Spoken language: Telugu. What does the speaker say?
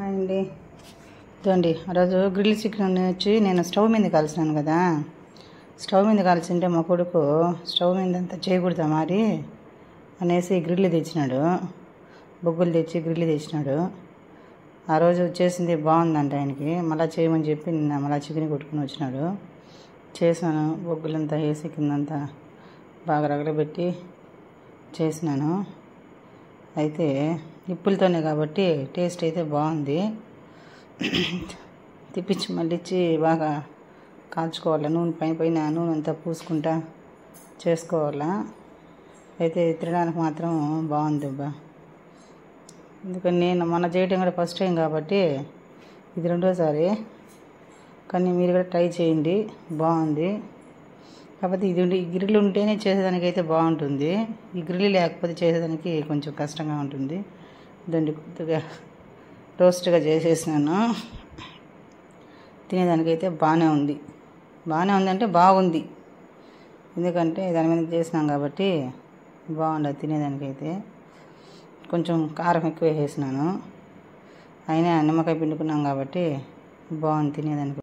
అండి ఇదండి ఆ రోజు గ్రిల్ చికెన్ వచ్చి నేను స్టవ్ మీద కాల్చినాను కదా. స్టవ్ మీద కాల్చింటే మా కొడుకు స్టవ్ మీద అంతా చేయకూడదా మరి అనేసి గ్రిల్ తెచ్చినాడు, బొగ్గులు తెచ్చి గ్రిల్ తెచ్చినాడు. ఆ రోజు చేసింది బాగుందంట ఆయనకి, మళ్ళీ చేయమని చెప్పి నిన్న మళ్ళీ చికెన్ కొట్టుకుని వచ్చినాడు. చేశాను, బొగ్గులంతా వేసి కిందంతా బాగా రగలబెట్టి చేసినాను. అయితే నిప్పులతోనే కాబట్టి టేస్ట్ అయితే బాగుంది. తిప్పించి మళ్ళీ బాగా కాల్చుకోవాలా, నూనె పైన నూనె అంతా పూసుకుంటా చేసుకోవాలా. అయితే తినడానికి మాత్రం బాగుంది అబ్బా. ఎందుకని నేను మొన్న చేయటం కూడా ఫస్ట్ టైం కాబట్టి ఇది రెండోసారి, కానీ మీరు కూడా ట్రై చేయండి, బాగుంది. కాకపోతే ఈ గ్రిల్ ఉంటేనే చేసేదానికైతే బాగుంటుంది, ఈ గ్రిల్ లేకపోతే చేసేదానికి కొంచెం కష్టంగా ఉంటుంది. దాన్ని కొద్దిగా రోస్ట్గా చేసేసినాను. తినేదానికైతే బాగానే ఉంది అంటే బాగుంది, ఎందుకంటే దాని మీద చేసినాం కాబట్టి బాగుండదు తినేదానికైతే. కొంచెం కారం ఎక్కువ వేసేసినాను, అయినా నిమ్మకాయ పిండుకున్నాం కాబట్టి బాగుంది తినేదానికి.